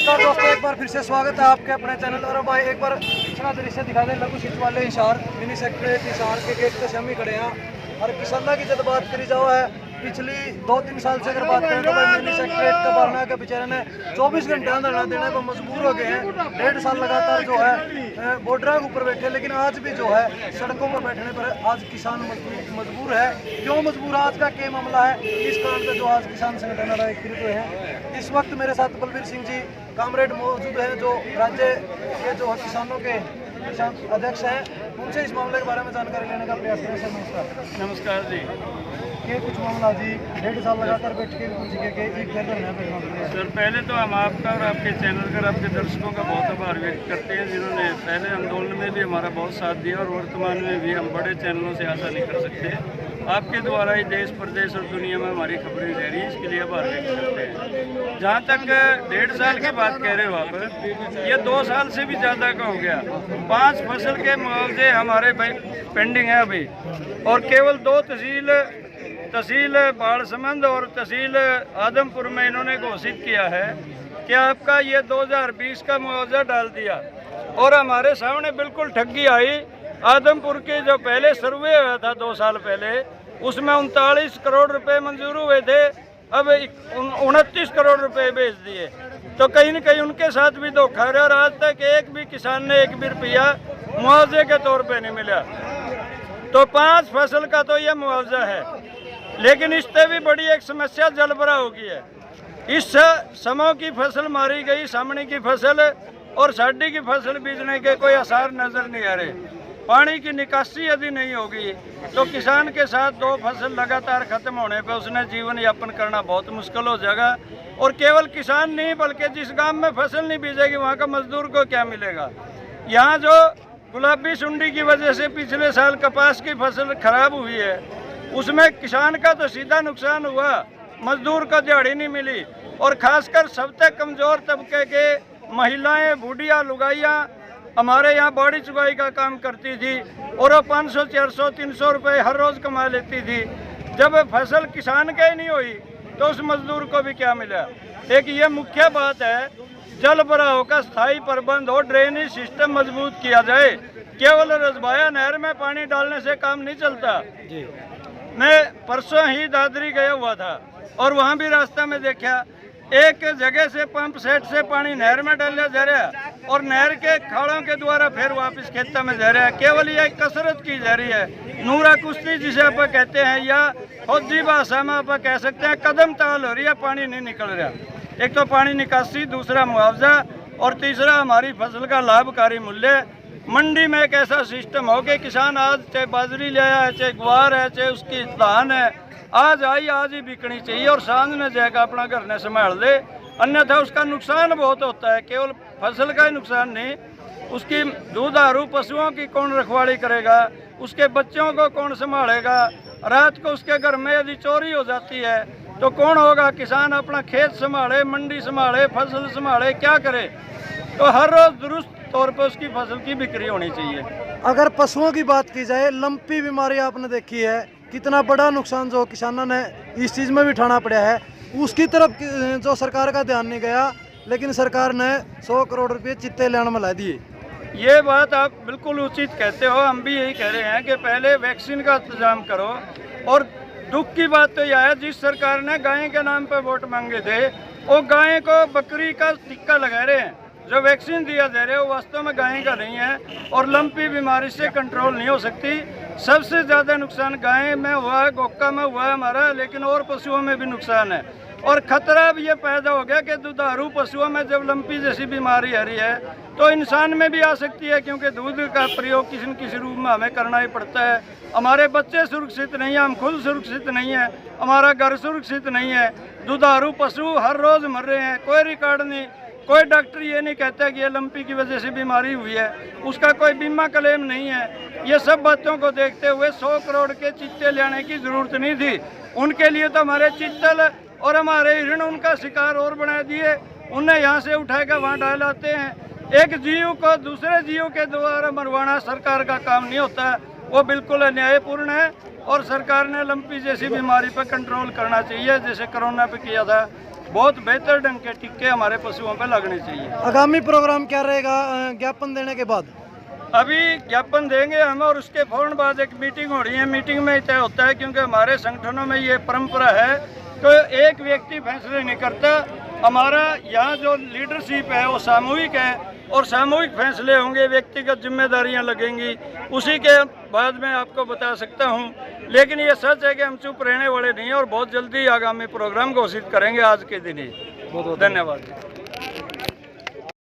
नमस्कार दोस्तों, एक बार फिर से स्वागत है आपके अपने चैनल। और भाई एक बार पिछला दृश्य दिखा दें लघु सिंचाई वाले हिसार मिनी सेक्रेटरीट हिसार के गेट पे हम ही खड़े हैं। और किसाना की जब बात करी जाओ है पिछली 2-3 साल से अगर बात करें तो भाई मिनी सेक्रेटरीट का भरना के बेचारे ने 24 घंटे धरना देने पर मजबूर हो गए हैं। 1.5 साल लगातार जो है बॉर्डर के ऊपर बैठे, लेकिन आज भी जो है सड़कों पर बैठने पर आज किसान मजबूर है। क्यों मजबूर है, आज का क्या मामला है, इस कारण से जो आज किसान संगठन एकत्रित हुए हैं। इस वक्त मेरे साथ बलबीर सिंह जी कामरेड मौजूद हैं, जो राज्य के जो किसानों के किसान अध्यक्ष हैं। उनसे इस मामले के बारे में जानकारी लेने का प्रयास करें। सर नमस्कार। नमस्कार जी। ये कुछ मामला जी 1.5 साल लगातार बैठ के कुछ एक सर, पहले तो हम आपका और आपके चैनल का, आपके दर्शकों का बहुत आभार व्यक्त करते हैं, जिन्होंने पहले आंदोलन में भी हमारा बहुत साथ दिया और वर्तमान में भी हम बड़े चैनलों से आशा नहीं कर सकते। आपके द्वारा ही देश प्रदेश और दुनिया में हमारी खबरें दे रही है, इसके लिए आभार व्यक्त करते हैं। जहाँ तक 1.5 साल की बात कह रहे हो आप, ये 2 साल से भी ज़्यादा का हो गया। 5 फसल के मुआवजे हमारे पेंडिंग है अभी, और केवल 2 तहसील बाड़समंद और तहसील आदमपुर में इन्होंने घोषित किया है कि आपका ये 2020 का मुआवजा डाल दिया। और हमारे सामने बिल्कुल ठगी आई। आदमपुर के जो पहले सर्वे हुआ था 2 साल पहले, उसमें 39 करोड़ रुपए मंजूर हुए थे, अब 29 करोड़ रुपए भेज दिए। तो कहीं न कहीं उनके साथ भी धोखा है और आज तक एक भी किसान ने एक भी रुपया मुआवजे के तौर पे नहीं मिला। तो 5 फसल का तो यह मुआवजा है, लेकिन इससे भी बड़ी एक समस्या जलभराव हो गई है। इस समों की फसल मारी गई, सामने की फसल और साडी की फसल बीजने के कोई आसार नजर नहीं आ रहे। पानी की निकासी यदि नहीं होगी तो किसान के साथ 2 फसल लगातार खत्म होने पर उसने जीवन यापन करना बहुत मुश्किल हो जाएगा। और केवल किसान नहीं, बल्कि जिस गांव में फसल नहीं बीजेगी वहाँ का मजदूर को क्या मिलेगा। यहाँ जो गुलाबी सुंडी की वजह से पिछले साल कपास की फसल खराब हुई है, उसमें किसान का तो सीधा नुकसान हुआ, मजदूर को दिहाड़ी नहीं मिली। और खासकर सबसे कमजोर तबके के महिलाएं, बूढ़िया, लुगाइयाँ हमारे यहाँ बाड़ी चुगाई का काम करती थी और वो 500, 400, 300 रुपये हर रोज़ कमा लेती थी। जब फसल किसान के ही नहीं हुई तो उस मजदूर को भी क्या मिला। एक ये मुख्य बात है, जल भराव का स्थायी प्रबंध और ड्रेनेज सिस्टम मजबूत किया जाए। केवल रजबाया नहर में पानी डालने से काम नहीं चलता जी। मैं परसों ही दादरी गया हुआ था और वहाँ भी रास्ता में देखा एक जगह से पंप सेट से पानी नहर में डाला जा रहा है और नहर के खाड़ों के द्वारा फिर वापस खेतों में जा रहा है। केवल यह कसरत की जा रही है, नूरा कुश्ती जिसे आप कहते हैं, या फौजी भाषा में आप कह सकते हैं कदम ताल हो रही है, पानी नहीं निकल रहा। एक तो पानी निकासी, दूसरा मुआवजा और तीसरा हमारी फसल का लाभकारी मूल्य। मंडी में एक ऐसा सिस्टम हो कि किसान आज चाहे बाजरी ले आया है, चाहे ग्वार है, चाहे उसकी धान है, आज आई आज ही बिकनी चाहिए और सांझ में जाकर अपना घर ने संभाल ले, अन्यथा उसका नुकसान बहुत होता है। केवल फसल का ही नुकसान नहीं, उसकी दूधारू पशुओं की कौन रखवाली करेगा, उसके बच्चों को कौन संभालेगा, रात को उसके घर में यदि चोरी हो जाती है तो कौन होगा। किसान अपना खेत संभाले, मंडी संभाले, फसल संभाले, क्या करे। तो हर रोज दुरुस्त तौर पर उसकी फसल की बिक्री होनी चाहिए। अगर पशुओं की बात की जाए, लंपी बीमारी आपने देखी है, कितना बड़ा नुकसान जो किसानों ने इस चीज़ में भी उठाना पड़ा है। उसकी तरफ जो सरकार का ध्यान नहीं गया, लेकिन सरकार ने 100 करोड़ रुपए चित्ते लेने में ला दिए। ये बात आप बिल्कुल उचित कहते हो, हम भी यही कह रहे हैं कि पहले वैक्सीन का इंतजाम करो। और दुख की बात तो यह है, जिस सरकार ने गाय के नाम पर वोट मांगे थे वो गाय को बकरी का टिक्का लगा रहे हैं। जो वैक्सीन दिया जा रहा है वो वास्तव में गाय का नहीं है और लंपी बीमारी से कंट्रोल नहीं हो सकती। सबसे ज़्यादा नुकसान गाय में हुआ है, गोक्का में हुआ है हमारा, लेकिन और पशुओं में भी नुकसान है। और खतरा भी ये पैदा हो गया कि दुधारू पशुओं में जब लंपी जैसी बीमारी आ रही है तो इंसान में भी आ सकती है, क्योंकि दूध का प्रयोग किसी न किसी रूप में हमें करना ही पड़ता है। हमारे बच्चे सुरक्षित नहीं हैं, हम खुद सुरक्षित नहीं हैं, हमारा घर सुरक्षित नहीं है। दुधारू पशु हर रोज़ मर रहे हैं, कोई रिकॉर्ड नहीं, कोई डॉक्टर ये नहीं कहता कि ये लंपी की वजह से बीमारी हुई है, उसका कोई बीमा क्लेम नहीं है। ये सब बातों को देखते हुए 100 करोड़ के चित्ते लेने की ज़रूरत नहीं थी। उनके लिए तो हमारे चित्तल और हमारे ऋण उनका शिकार और बना दिए, उन्हें यहाँ से उठाकर वहाँ डाल आते हैं। एक जीव को दूसरे जीव के द्वारा मरवाना सरकार का काम नहीं होता, वो बिल्कुल अन्यायपूर्ण है। और सरकार ने लंपी जैसी बीमारी पर कंट्रोल करना चाहिए, जैसे कोरोना पे किया था। बहुत बेहतर ढंग के टीके हमारे पशुओं पर लगने चाहिए। आगामी प्रोग्राम क्या रहेगा ज्ञापन देने के बाद? अभी ज्ञापन देंगे हम और उसके फौरन बाद एक मीटिंग हो रही है। मीटिंग में तय होता है, क्योंकि हमारे संगठनों में ये परंपरा है तो एक व्यक्ति फैसले नहीं करता। हमारा यहाँ जो लीडरशिप है वो सामूहिक है और सामूहिक फैसले होंगे, व्यक्तिगत जिम्मेदारियां लगेंगी, उसी के बाद में आपको बता सकता हूँ। लेकिन ये सच है कि हम चुप रहने वाले नहीं हैं और बहुत जल्दी आगामी प्रोग्राम घोषित करेंगे आज के दिन ही। बहुत धन्यवाद।